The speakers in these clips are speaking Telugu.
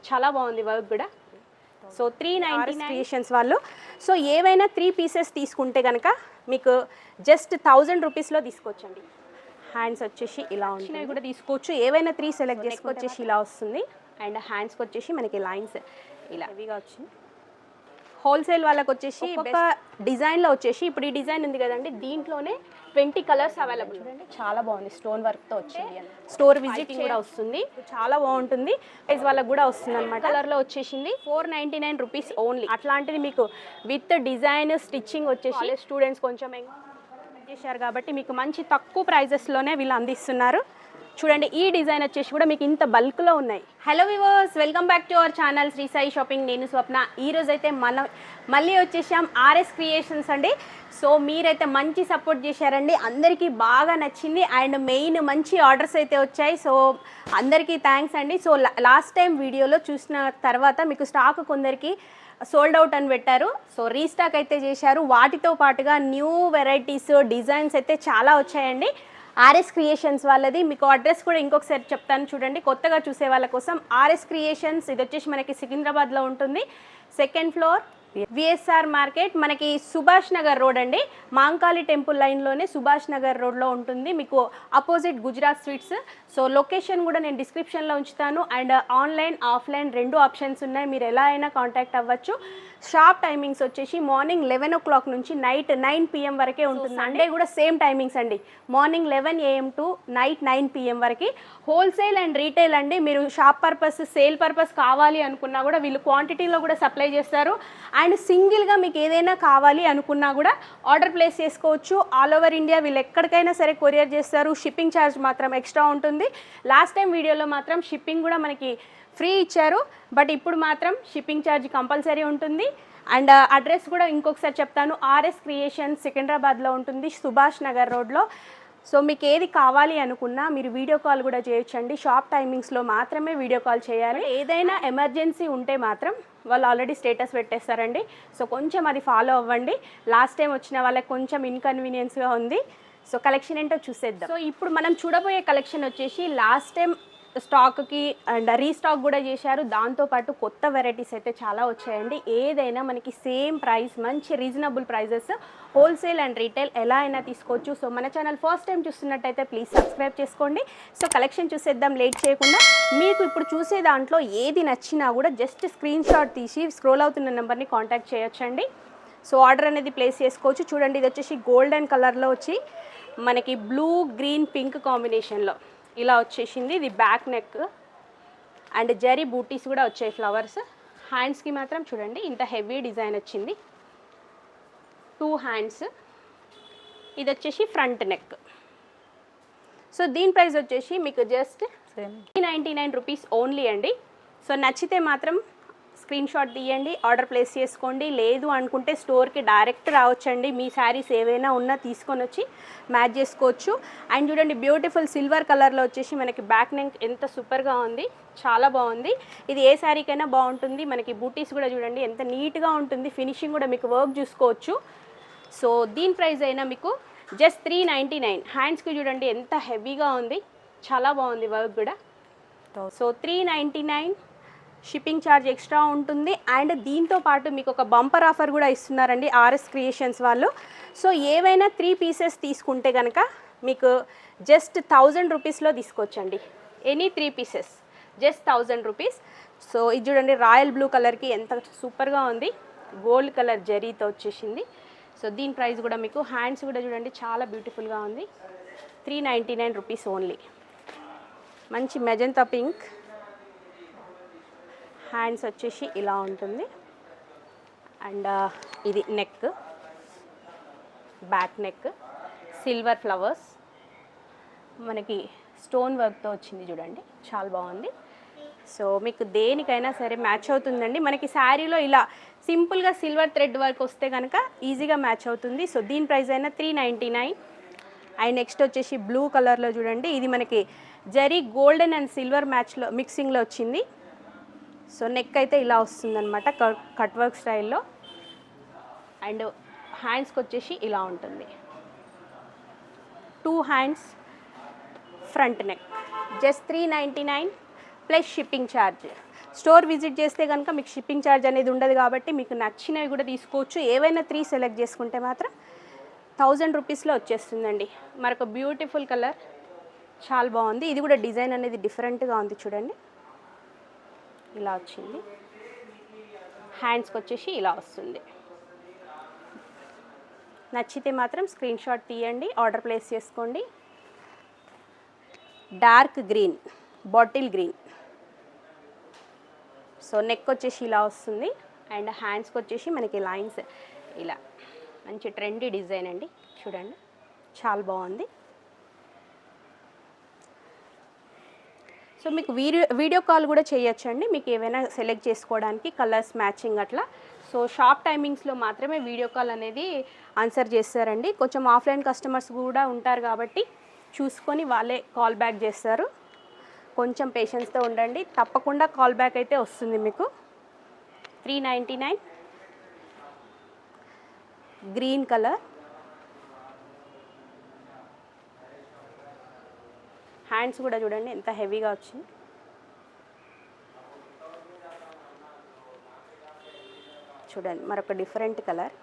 చాలా బాగుంది వర్క్ కూడా. సో 399 క్రియేషన్స్ వాళ్ళు. సో ఏవైనా 3 పీసెస్ తీసుకుంటే కనుక మీకు జస్ట్ 1000 రూపీస్లో తీసుకోవచ్చండి. హ్యాండ్స్ వచ్చేసి ఇలా ఉంటాయి కూడా తీసుకోవచ్చు. ఏవైనా 3 సెలెక్ట్ చేసుకొచ్చేసి ఇలా వస్తుంది. అండ్ హ్యాండ్స్కి వచ్చేసి మనకి లైన్స్ ఇలా హెవీగా వచ్చింది. హోల్సేల్ వాళ్ళకి వచ్చేసి ఒక డిజైన్లో వచ్చేసి ఇప్పుడు ఈ డిజైన్ ఉంది కదండి, దీంట్లోనే 20 కలర్స్ అవైలబుల్ చూడండి. చాలా బాగుంది, స్టోన్ వర్క్తో వచ్చింది. స్టోర్ విజిట్ కూడా వస్తుంది, చాలా బాగుంటుంది. ప్రైస్ వాళ్ళకి కూడా వస్తుంది అనమాట. కలర్లో వచ్చేసింది 499 రూపీస్ ఓన్లీ. అట్లాంటిది మీకు విత్ డిజైన్ స్టిచ్చింగ్ వచ్చేసి స్టూడెంట్స్ కొంచెం చేశారు కాబట్టి మీకు మంచి తక్కువ ప్రైజెస్లోనే వీళ్ళు అందిస్తున్నారు. చూడండి ఈ డిజైన్ వచ్చేసి కూడా మీకు ఇంత బల్క్లో ఉన్నాయి. Hello viewers, welcome back to our channel Shri Sai shopping. నేను స్వప్న. ఈరోజు అయితే మళ్ళీ వచ్చేసాం ఆర్ఎస్ క్రియేషన్స్ అండి. సో మీరైతే మంచి సపోర్ట్ చేశారండి, అందరికీ బాగా నచ్చింది. అండ్ మెయిన్ మంచి ఆర్డర్స్ అయితే వచ్చాయి. సో అందరికీ థ్యాంక్స్ అండి. సో లాస్ట్ టైం వీడియోలో చూసిన తర్వాత మీకు స్టాక్ కొందరికి సోల్డ్ అవుట్ అని పెట్టారు. సో రీస్టాక్ అయితే చేశారు. వాటితో పాటుగా న్యూ వెరైటీస్ డిజైన్స్ అయితే చాలా వచ్చాయండి. ఆర్ఎస్ క్రియేషన్స్ వాళ్ళది. మీకు అడ్రస్ కూడా ఇంకొకసారి చెప్తాను చూడండి, కొత్తగా చూసే వాళ్ళ కోసం. ఆర్ఎస్ క్రియేషన్స్ ఇది వచ్చేసి మనకి సికింద్రాబాద్లో ఉంటుంది. 2nd ఫ్లోర్ విఎస్ఆర్ మార్కెట్, మనకి సుభాష్ నగర్ రోడ్ అండి. మాంకాళి టెంపుల్ లైన్లోనే సుభాష్ నగర్ రోడ్లో ఉంటుంది, మీకు opposite Gujarat sweets. So location కూడా నేను డిస్క్రిప్షన్లో ఉంచుతాను. అండ్ ఆన్లైన్ ఆఫ్లైన్ 2 ఆప్షన్స్ ఉన్నాయి, మీరు ఎలా అయినా కాంటాక్ట్ అవ్వచ్చు. షాప్ టైమింగ్స్ వచ్చేసి మార్నింగ్ 11 o'clock నుంచి నైట్ 9 PM వరకే ఉంటుంది. సండే కూడా సేమ్ టైమింగ్స్ అండి, morning 11 AM to night 9 PM వరకు. హోల్సేల్ అండ్ రీటైల్ అండి. మీరు షాప్ పర్పస్, సేల్ పర్పస్ కావాలి అనుకున్నా కూడా వీళ్ళు క్వాంటిటీలో కూడా సప్లై చేస్తారు. అండ్ సింగిల్గా మీకు ఏదైనా కావాలి అనుకున్నా కూడా ఆర్డర్ ప్లేస్ చేసుకోవచ్చు. ఆల్ ఓవర్ ఇండియా వీళ్ళు ఎక్కడికైనా సరే కొరియర్ చేస్తారు. షిప్పింగ్ ఛార్జ్ మాత్రం ఎక్స్ట్రా ఉంటుంది. లాస్ట్ టైం వీడియోలో మాత్రం షిప్పింగ్ కూడా మనకి ఫ్రీ ఇచ్చారు, బట్ ఇప్పుడు మాత్రం షిప్పింగ్ ఛార్జ్ కంపల్సరీ ఉంటుంది. అండ్ అడ్రస్ కూడా ఇంకొకసారి చెప్తాను, ఆర్ఎస్ క్రియేషన్స్ సికింద్రాబాద్లో ఉంటుంది, సుభాష్ నగర్ రోడ్లో. సో మీకు ఏది కావాలి అనుకున్నా మీరు వీడియో కాల్ కూడా చేయొచ్చండి. షాప్ టైమింగ్స్లో మాత్రమే వీడియో కాల్ చేయాలి. ఏదైనా ఎమర్జెన్సీ ఉంటే మాత్రం వాళ్ళు ఆల్రెడీ స్టేటస్ పెట్టేస్తారండి. సో కొంచెం అది ఫాలో అవ్వండి. లాస్ట్ టైం వచ్చిన వాళ్ళకి కొంచెం ఇన్కన్వీనియన్స్గా ఉంది. సో కలెక్షన్ ఏంటో చూసేద్దాం. సో ఇప్పుడు మనం చూడబోయే కలెక్షన్ వచ్చేసి లాస్ట్ టైం స్టాక్కి అండ్ రీస్టాక్ కూడా చేశారు. దాంతోపాటు కొత్త వెరైటీస్ అయితే చాలా వచ్చాయండి. ఏదైనా మనకి సేమ్ ప్రైస్, మంచి reasonable prices, wholesale and retail ఎలా అయినా తీసుకోవచ్చు. సో మన ఛానల్ ఫస్ట్ టైం చూస్తున్నట్టయితే ప్లీజ్ సబ్స్క్రైబ్ చేసుకోండి. సో కలెక్షన్ చూసేద్దాం లేట్ చేయకుండా. మీకు ఇప్పుడు చూసే దాంట్లో ఏది నచ్చినా కూడా జస్ట్ స్క్రీన్ షాట్ తీసి స్క్రోల్ అవుతున్న నెంబర్ని కాంటాక్ట్ చేయొచ్చండి. సో ఆర్డర్ అనేది ప్లేస్ చేసుకోవచ్చు. చూడండి ఇది వచ్చేసి గోల్డెన్ కలర్లో వచ్చి మనకి బ్లూ గ్రీన్ పింక్ కాంబినేషన్లో ఇలా వచ్చేసింది. ఇది బ్యాక్ నెక్ అండ్ జరీ బూటీస్ కూడా వచ్చాయి, ఫ్లవర్స్. హ్యాండ్స్కి మాత్రం చూడండి ఇంత హెవీ డిజైన్ వచ్చింది, 2 హ్యాండ్స్. ఇది వచ్చేసి ఫ్రంట్ నెక్. సో దీని ప్రైస్ వచ్చేసి మీకు జస్ట్ 399 రూపీస్ ఓన్లీ అండి. సో నచ్చితే మాత్రం స్క్రీన్ షాట్ తీయండి, ఆర్డర్ ప్లేస్ చేసుకోండి. లేదు అనుకుంటే స్టోర్కి డైరెక్ట్ రావచ్చండి. మీ శారీస్ ఏవైనా ఉన్నా తీసుకొని వచ్చి మ్యాచ్ చేసుకోవచ్చు. అండ్ చూడండి బ్యూటిఫుల్ సిల్వర్ కలర్లో వచ్చేసి మనకి బ్యాక్ నెక్ ఎంత సూపర్గా ఉంది, చాలా బాగుంది. ఇది ఏ శారీకైనా బాగుంటుంది. మనకి బూటీస్ కూడా చూడండి ఎంత నీట్గా ఉంటుంది, ఫినిషింగ్ కూడా మీకు వర్క్ చూసుకోవచ్చు. సో దీని ప్రైస్ అయినా మీకు జస్ట్ 399. హ్యాండ్స్కి చూడండి ఎంత హెవీగా ఉంది, చాలా బాగుంది వర్క్ కూడా. సో 399, షిప్పింగ్ ఛార్జ్ ఎక్స్ట్రా ఉంటుంది. అండ్ దీంతో పాటు మీకు ఒక బంపర్ ఆఫర్ కూడా ఇస్తున్నారండి ఆర్ఎస్ క్రియేషన్స్ వాళ్ళు. సో ఏవైనా 3 పీసెస్ తీసుకుంటే కనుక మీకు జస్ట్ 1000 రూపీస్లో తీసుకోవచ్చండి. Any 3 pieces just 1000 rupees. So ఇది చూడండి రాయల్ బ్లూ కలర్కి ఎంత సూపర్గా ఉంది, గోల్డ్ కలర్ జరీతో వచ్చేసింది. సో దీని ప్రైస్ కూడా మీకు హ్యాండ్స్ కూడా చూడండి చాలా బ్యూటిఫుల్గా ఉంది, 399 రూపీస్ ఓన్లీ. మంచి మెజంతా పింక్. హ్యాండ్స్ వచ్చేసి ఇలా ఉంటుంది. అండ్ ఇది neck, back neck, silver flowers, మనకి స్టోన్ వర్క్తో వచ్చింది చూడండి, చాలా బాగుంది. సో మీకు దేనికైనా సరే మ్యాచ్ అవుతుందండి. మనకి శారీలో ఇలా సింపుల్గా సిల్వర్ థ్రెడ్ వర్క్ వస్తే కనుక ఈజీగా మ్యాచ్ అవుతుంది. సో దీని ప్రైస్ అయినా 399. అండ్ నెక్స్ట్ వచ్చేసి బ్లూ కలర్లో చూడండి, ఇది మనకి జరీ గోల్డెన్ అండ్ సిల్వర్ మ్యాచ్లో మిక్సింగ్లో వచ్చింది. సో నెక్ అయితే ఇలా వస్తుందన్నమాట, కట్ వర్క్ స్టైల్లో. అండ్ హ్యాండ్స్కి వచ్చేసి ఇలా ఉంటుంది, 2 hands, front neck. Just 399 plus shipping charge. Store visit చేస్తే కనుక మీకు షిప్పింగ్ ఛార్జ్ అనేది ఉండదు కాబట్టి మీకు నచ్చినవి కూడా తీసుకోవచ్చు. ఏవైనా 3 సెలెక్ట్ చేసుకుంటే మాత్రం 1000 రూపీస్లో వచ్చేస్తుందండి. మరొక బ్యూటిఫుల్ కలర్, చాలా బాగుంది. ఇది కూడా డిజైన్ అనేది డిఫరెంట్గా ఉంది చూడండి, ఇలా వచ్చింది. హ్యాండ్స్కి వచ్చేసి ఇలా వస్తుంది. నచ్చితే మాత్రం స్క్రీన్ షాట్ తీయండి, ఆర్డర్ ప్లేస్ చేసుకోండి. Dark green, bottle green. So neck వచ్చేసి ఇలా వస్తుంది అండ్ హ్యాండ్స్కి వచ్చేసి మనకి లైన్స్ ఇలా, మంచి ట్రెండీ డిజైన్ అండి చూడండి, చాలా బాగుంది. సో మీకు వీడియో కాల్ కూడా చేయొచ్చండి, మీకు ఏవైనా సెలెక్ట్ చేసుకోవడానికి కలర్స్ మ్యాచింగ్ అట్లా. సో షాప్ టైమింగ్స్లో మాత్రమే వీడియో కాల్ అనేది ఆన్సర్ చేస్తారండి. కొంచెం ఆఫ్లైన్ కస్టమర్స్ కూడా ఉంటారు కాబట్టి చూసుకొని వాళ్ళే కాల్ బ్యాక్ చేస్తారు. కొంచెం పేషెన్స్తో ఉండండి, తప్పకుండా కాల్ బ్యాక్ అయితే వస్తుంది మీకు. 399 గ్రీన్ కలర్. హ్యాండ్స్ కూడా చూడండి ఎంత హెవీగా వచ్చింది. చూడండి మరొక డిఫరెంట్ కలర్.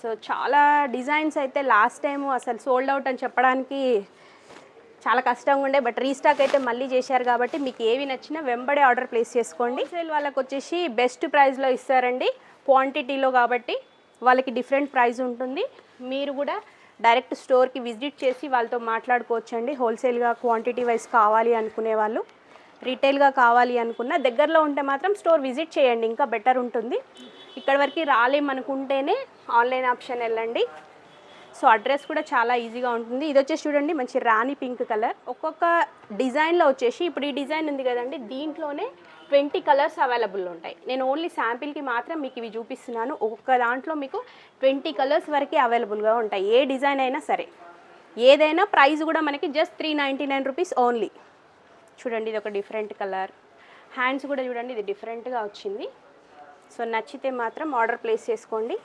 సో చాలా డిజైన్స్ అయితే లాస్ట్ టైం అసలు సోల్డ్ అవుట్ అని చెప్పడానికి చాలా కష్టంగా ఉండే, బట్ రీస్టాక్ అయితే మళ్ళీ చేశారు కాబట్టి మీకు ఏవి నచ్చినా వెంబడే ఆర్డర్ ప్లేస్ చేసుకోండి. సేల్ వాళ్ళకి వచ్చేసి బెస్ట్ ప్రైస్లో ఇస్తారండి, క్వాంటిటీలో కాబట్టి వాళ్ళకి డిఫరెంట్ ప్రైస్ ఉంటుంది. మీరు కూడా డైరెక్ట్ స్టోర్కి విజిట్ చేసి వాళ్ళతో మాట్లాడుకోవచ్చండి. హోల్సేల్గా క్వాంటిటీ వైజ్ కావాలి అనుకునే వాళ్ళు, రీటైల్గా కావాలి అనుకున్న దగ్గరలో ఉంటే మాత్రం స్టోర్ విజిట్ చేయండి, ఇంకా బెటర్ ఉంటుంది. ఇక్కడ వరకు రాలేమనుకుంటేనే ఆన్లైన్ ఆప్షన్ వెళ్ళండి. సో అడ్రస్ కూడా చాలా ఈజీగా ఉంటుంది. ఇది వచ్చేసి చూడండి మంచి రాణి పింక్ కలర్. ఒక్కొక్క డిజైన్లో వచ్చేసి ఇప్పుడు ఈ డిజైన్ ఉంది కదండి, దీంట్లోనే 20 కలర్స్ అవైలబుల్ ఉంటాయి. నేను ఓన్లీ శాంపిల్కి మాత్రం మీకు ఇవి చూపిస్తున్నాను. ఒక్కొక్క దాంట్లో మీకు 20 కలర్స్ వరకే అవైలబుల్గా ఉంటాయి. ఏ డిజైన్ అయినా సరే, ఏదైనా ప్రైస్ కూడా మనకి జస్ట్ 399 రూపీస్ ఓన్లీ. చూడండి ఇది ఒక డిఫరెంట్ కలర్. హ్యాండ్స్ కూడా చూడండి ఇది డిఫరెంట్గా వచ్చింది. సో నచ్చితే మాత్రం ఆర్డర్ ప్లేస్ చేసుకోండి.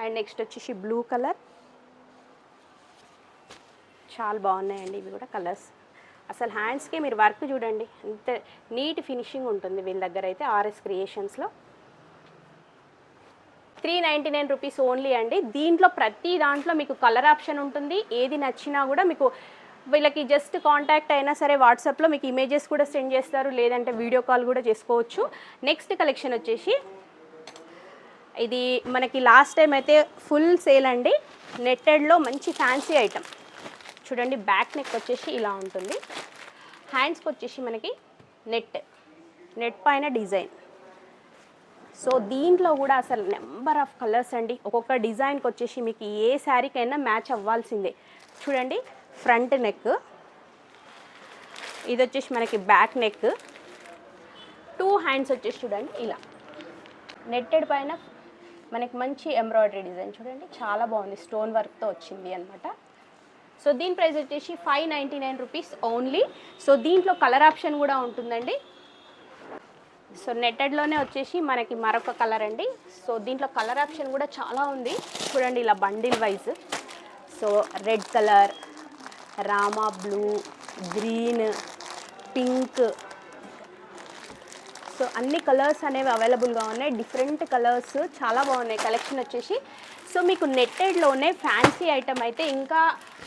అండ్ నెక్స్ట్ వచ్చేసి బ్లూ కలర్, చాలా బాగున్నాయండి ఇవి కూడా కలర్స్. అసలు హ్యాండ్స్కి మీరు వర్క్ చూడండి ఎంత నీట్ ఫినిషింగ్ ఉంటుంది వీళ్ళ దగ్గర అయితే ఆర్ఎస్ క్రియేషన్స్లో. 399 రూపీస్ ఓన్లీ అండి. దీంట్లో ప్రతి దాంట్లో మీకు కలర్ ఆప్షన్ ఉంటుంది. ఏది నచ్చినా కూడా మీకు వీళ్ళకి జస్ట్ కాంటాక్ట్ అయినా సరే వాట్సాప్లో మీకు ఇమేజెస్ కూడా సెండ్ చేస్తారు, లేదంటే వీడియో కాల్ కూడా చేసుకోవచ్చు. నెక్స్ట్ కలెక్షన్ వచ్చేసి ఇది మనకి లాస్ట్ టైం అయితే ఫుల్ సేల్ అండి. నెట్టెడ్లో మంచి ఫ్యాన్సీ ఐటమ్ చూడండి. బ్యాక్ నెక్ వచ్చేసి ఇలా ఉంటుంది, హ్యాండ్స్కి వచ్చేసి మనకి నెట్ పైన డిజైన్. సో దీంట్లో కూడా అసలు నెంబర్ ఆఫ్ కలర్స్ అండి. ఒక్కొక్క డిజైన్కి వచ్చేసి మీకు ఏ శారీకైనా మ్యాచ్ అవ్వాల్సిందే. చూడండి ఫ్రంట్ నెక్, ఇది వచ్చేసి మనకి బ్యాక్ నెక్, 2 హ్యాండ్స్ వచ్చేసి చూడండి ఇలా నెట్టెడ్ పైన మనకి మంచి ఎంబ్రాయిడరీ డిజైన్ చూడండి, చాలా బాగుంది, స్టోన్ వర్క్తో వచ్చింది అనమాట. సో దీని ప్రైస్ వచ్చేసి 599 రూపీస్ ఓన్లీ. సో దీంట్లో కలర్ ఆప్షన్ కూడా ఉంటుందండి. సో నెట్టెడ్లోనే వచ్చేసి మనకి మరొక కలర్ అండి. సో దీంట్లో కలర్ ఆప్షన్ కూడా చాలా ఉంది చూడండి, ఇలా bundle wise. So red colour, Rama blue, green, pink, so అన్ని కలర్స్ అనేవి అవైలబుల్గా ఉన్నాయి. డిఫరెంట్ కలర్స్ చాలా బాగున్నాయి కలెక్షన్ వచ్చేసి. సో మీకు నెట్టెడ్లోనే ఫ్యాన్సీ ఐటమ్ అయితే ఇంకా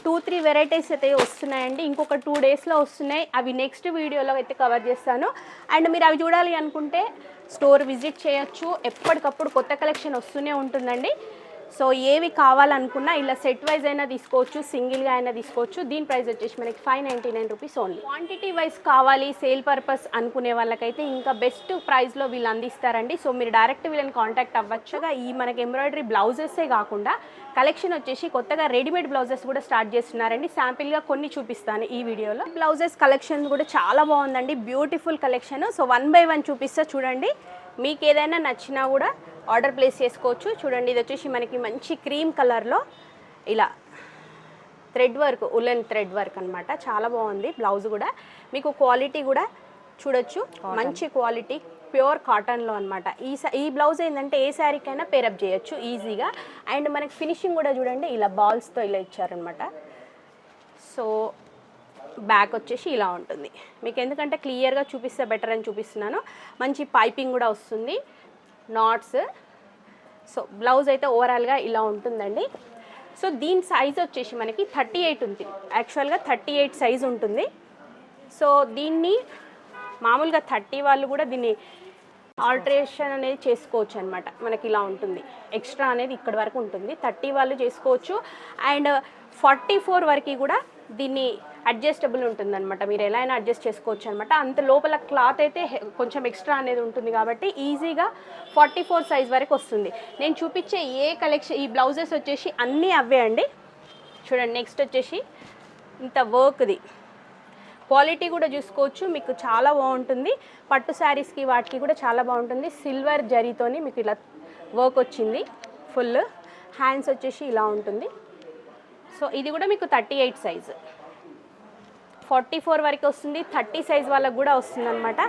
2-3 వెరైటీస్ అయితే వస్తున్నాయండి. ఇంకొక 2 డేస్లో వస్తున్నాయి. అవి నెక్స్ట్ వీడియోలో అయితే కవర్ చేస్తాను. అండ్ మీరు అవి చూడాలి అనుకుంటే స్టోర్ విజిట్ చేయొచ్చు. ఎప్పటికప్పుడు కొత్త కలెక్షన్ వస్తూనే ఉంటుందండి. సో ఏవి కావాలనుకున్నా ఇలా సెట్ వైజ్ అయినా తీసుకోవచ్చు, సింగిల్గా అయినా తీసుకోవచ్చు. దీని ప్రైస్ వచ్చేసి మనకి 599 రూపీస్ ఓన్లీ. క్వాంటిటీ వైజ్ కావాలి సేల్ పర్పస్ అనుకునే వాళ్ళకైతే ఇంకా బెస్ట్ ప్రైస్లో వీళ్ళు అందిస్తారండి. సో మీరు డైరెక్ట్ వీళ్ళని కాంటాక్ట్ అవ్వచ్చుగా. ఈ మనకి ఎంబ్రాయిడరీ బ్లౌజెసే కాకుండా కలెక్షన్ వచ్చేసి కొత్తగా రెడీమేడ్ బ్లౌజెస్ కూడా స్టార్ట్ చేస్తున్నారండి. శాంపిల్గా కొన్ని చూపిస్తాను ఈ వీడియోలో. బ్లౌజెస్ కలెక్షన్ కూడా చాలా బాగుందండి, బ్యూటిఫుల్ కలెక్షన్. సో 1 by 1 చూపిస్తా చూడండి. మీకు ఏదైనా నచ్చినా కూడా ఆర్డర్ ప్లేస్ చేసుకోవచ్చు. చూడండి ఇది వచ్చేసి మనకి మంచి క్రీమ్ కలర్లో ఇలా thread work, woollen thread work అనమాట, చాలా బాగుంది. బ్లౌజ్ కూడా మీకు క్వాలిటీ కూడా చూడొచ్చు, మంచి క్వాలిటీ ప్యూర్ కాటన్లో అనమాట. ఈ బ్లౌజ్ ఏంటంటే ఏ శారీకైనా పేరప్ చేయొచ్చు ఈజీగా. అండ్ మనకి ఫినిషింగ్ కూడా చూడండి ఇలా బాల్స్తో ఇలా ఇచ్చారనమాట. సో బ్యాక్ వచ్చేసి ఇలా ఉంటుంది. మీకు ఎందుకంటే క్లియర్గా చూపిస్తే బెటర్ అని చూపిస్తున్నాను. మంచి పైపింగ్ కూడా వస్తుంది, నాట్స్. సో బ్లౌజ్ అయితే ఓవరాల్గా ఇలా ఉంటుందండి. సో దీని సైజ్ వచ్చేసి మనకి 38 ఉంది. యాక్చువల్గా 38 సైజ్ ఉంటుంది. సో దీన్ని మామూలుగా 30 వాళ్ళు కూడా దీన్ని ఆల్టరేషన్ అనేది చేసుకోవచ్చు అనమాట. మనకి ఇలా ఉంటుంది, ఎక్స్ట్రా అనేది ఇక్కడ వరకు ఉంటుంది. 30 వాళ్ళు చేసుకోవచ్చు. అండ్ 44 వరకు కూడా దీన్ని అడ్జస్టబుల్ ఉంటుంది అనమాట. మీరు ఎలా అయినా అడ్జస్ట్ చేసుకోవచ్చు అనమాట. అంత లోపల క్లాత్ అయితే కొంచెం ఎక్స్ట్రా అనేది ఉంటుంది కాబట్టి ఈజీగా 44 సైజ్ వరకు వస్తుంది. నేను చూపించే ఏ కలెక్షన్ ఈ బ్లౌజెస్ వచ్చేసి అన్నీ అవే అండి. చూడండి, నెక్స్ట్ వచ్చేసి ఇంత వర్క్ది క్వాలిటీ కూడా చూసుకోవచ్చు. మీకు చాలా బాగుంటుంది. పట్టు శారీస్కి వాటికి కూడా చాలా బాగుంటుంది. సిల్వర్ జరీతోని మీకు ఇలా వర్క్ వచ్చింది. ఫుల్ హ్యాండ్స్ వచ్చేసి ఇలా ఉంటుంది. సో ఇది కూడా మీకు 38 సైజు, 44 వరకు వస్తుంది. 30 సైజ్ వాళ్ళకు కూడా వస్తుంది అనమాట.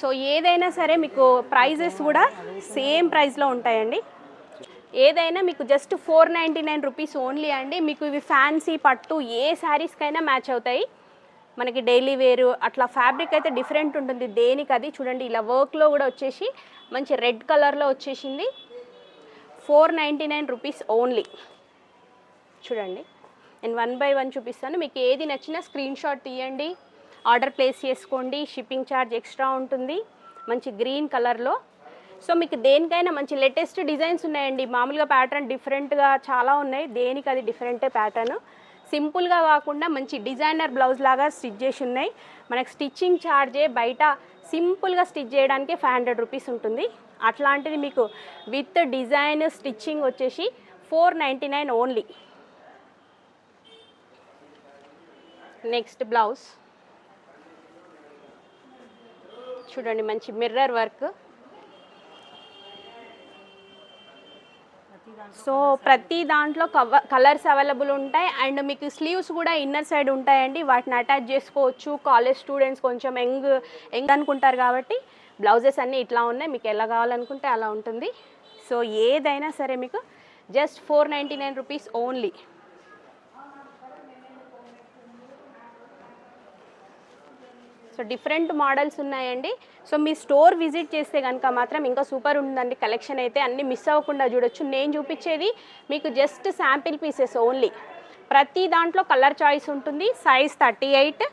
సో ఏదైనా సరే మీకు ప్రైజెస్ కూడా సేమ్ ప్రైస్లో ఉంటాయండి. ఏదైనా మీకు జస్ట్ 499 రూపీస్ ఓన్లీ అండి. మీకు ఇవి ఫ్యాన్సీ పట్టు ఏ శారీస్కైనా మ్యాచ్ అవుతాయి. మనకి డైలీ వేరు అట్లా ఫ్యాబ్రిక్ అయితే డిఫరెంట్ ఉంటుంది దేనికి అది. చూడండి, ఇలా వర్క్లో కూడా వచ్చేసి మంచి రెడ్ కలర్లో వచ్చేసింది. 499 రూపీస్ ఓన్లీ. చూడండి, నేను 1 బై 1 చూపిస్తాను. మీకు ఏది నచ్చినా స్క్రీన్ షాట్ తీయండి, ఆర్డర్ ప్లేస్ చేసుకోండి. షిప్పింగ్ ఛార్జ్ ఎక్స్ట్రా ఉంటుంది. మంచి గ్రీన్ కలర్లో. సో మీకు దేనికైనా మంచి లేటెస్ట్ డిజైన్స్ ఉన్నాయండి. మామూలుగా ప్యాటర్న్ డిఫరెంట్గా చాలా ఉన్నాయి. దేనికి అది డిఫరెంటే ప్యాటర్న్. సింపుల్గా కాకుండా మంచి డిజైనర్ బ్లౌజ్ లాగా స్టిచ్ చేసి ఉన్నాయి. మనకు స్టిచ్చింగ్ ఛార్జే బయట సింపుల్గా స్టిచ్ చేయడానికి 500 రూపీస్ ఉంటుంది. అట్లాంటిది మీకు విత్ డిజైన్ స్టిచ్చింగ్ వచ్చేసి 499 ఓన్లీ. నెక్స్ట్ బ్లౌజ్ చూడండి, మంచి మిర్రర్ వర్క్. సో ప్రతి దాంట్లో కలర్స్ అవైలబుల్ ఉంటాయి. అండ్ మీకు స్లీవ్స్ కూడా ఇన్నర్ సైడ్ ఉంటాయండి. వాటిని అటాచ్ చేసుకోవచ్చు. కాలేజ్ స్టూడెంట్స్ కొంచెం యంగ్ అనుకుంటారు కాబట్టి బ్లౌజెస్ అన్నీ ఇట్లా ఉన్నాయి. మీకు ఎలా కావాలనుకుంటే అలా ఉంటుంది. సో ఏదైనా సరే మీకు just 499 rupees only. So different models ఉన్నాయండి. సో మీ స్టోర్ విజిట్ చేస్తే కనుక మాత్రం ఇంకా సూపర్ ఉందండి. కలెక్షన్ అయితే అన్నీ మిస్ అవ్వకుండా చూడొచ్చు. నేను చూపించేది మీకు జస్ట్ శాంపిల్ పీసెస్ ఓన్లీ. ప్రతి దాంట్లో కలర్ చాయిస్ ఉంటుంది. సైజ్ 38,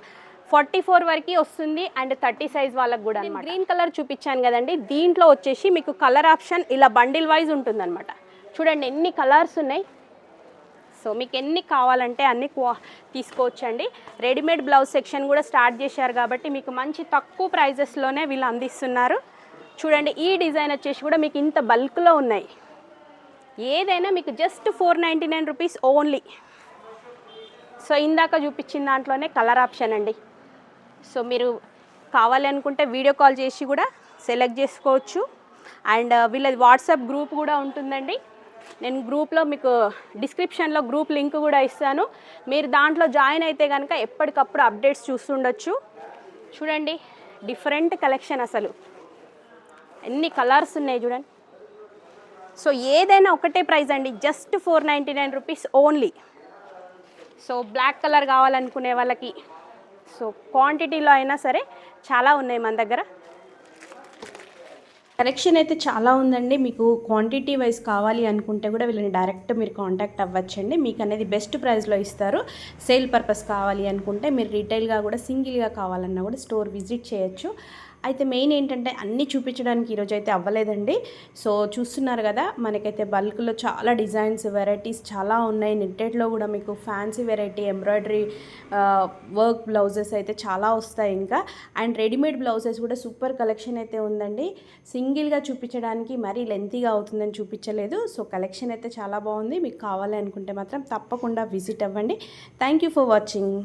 44 వరకు వస్తుంది. అండ్ 30 సైజ్ వాళ్ళకి కూడా అనమాట. గ్రీన్ కలర్ చూపించాను కదండి, దీంట్లో వచ్చేసి మీకు కలర్ ఆప్షన్ ఇలా బండిల్ వైజ్ ఉంటుందన్నమాట. చూడండి ఎన్ని కలర్స్ ఉన్నాయి. సో మీకు ఎన్ని కావాలంటే అన్ని తీసుకోవచ్చండి. రెడీమేడ్ బ్లౌజ్ సెక్షన్ కూడా స్టార్ట్ చేశారు కాబట్టి మీకు మంచి తక్కువ ప్రైజెస్లోనే వీళ్ళు అందిస్తున్నారు. చూడండి, ఈ డిజైన్ వచ్చేసి కూడా మీకు ఇంత బల్క్లో ఉన్నాయి. ఏదైనా మీకు జస్ట్ 499 రూపీస్ ఓన్లీ. సో ఇందాక చూపించిన దాంట్లోనే కలర్ ఆప్షన్ అండి. సో మీరు కావాలి అనుకుంటే వీడియో కాల్ చేసి కూడా సెలెక్ట్ చేసుకోవచ్చు. అండ్ వీళ్ళది వాట్సాప్ గ్రూప్ కూడా ఉంటుందండి. నేను గ్రూప్లో మీకు డిస్క్రిప్షన్లో గ్రూప్ లింక్ కూడా ఇస్తాను. మీరు దాంట్లో జాయిన్ అయితే కనుక ఎప్పటికప్పుడు అప్డేట్స్ చూస్తుండొచ్చు. చూడండి, డిఫరెంట్ కలెక్షన్, అసలు ఎన్ని కలర్స్ ఉన్నాయి చూడండి. సో ఏదైనా ఒకటే ప్రైస్ అండి, just 499 rupees only. So black colour కావాలనుకునే వాళ్ళకి సో క్వాంటిటీలో అయినా సరే చాలా ఉన్నాయి మన దగ్గర. కలెక్షన్ అయితే చాలా ఉందండి. మీకు క్వాంటిటీ వైజ్ కావాలి అనుకుంటే కూడా వీళ్ళని డైరెక్ట్ మీరు కాంటాక్ట్ అవ్వచ్చండి. మీకు అనేది బెస్ట్ ప్రైస్లో ఇస్తారు. సేల్ పర్పస్ కావాలి అనుకుంటే మీరు రీటైల్గా కూడా సింగిల్గా కావాలన్నా కూడా స్టోర్ విజిట్ చేయొచ్చు. అయితే మెయిన్ ఏంటంటే అన్నీ చూపించడానికి ఈరోజు అయితే అవ్వలేదండి. సో చూస్తున్నారు కదా, మనకైతే బల్క్లో చాలా డిజైన్స్ వెరైటీస్ చాలా ఉన్నాయి. నిట్టెడ్లో కూడా మీకు fancy variety embroidery work blouses అయితే చాలా వస్తాయి ఇంకా. అండ్ రెడీమేడ్ బ్లౌజెస్ కూడా సూపర్ కలెక్షన్ అయితే ఉందండి. సింగిల్గా చూపించడానికి మరీ లెంతీగా అవుతుందని చూపించలేదు. సో కలెక్షన్ అయితే చాలా బాగుంది. మీకు కావాలి అనుకుంటే మాత్రం తప్పకుండా విజిట్ అవ్వండి. Thank you for watching.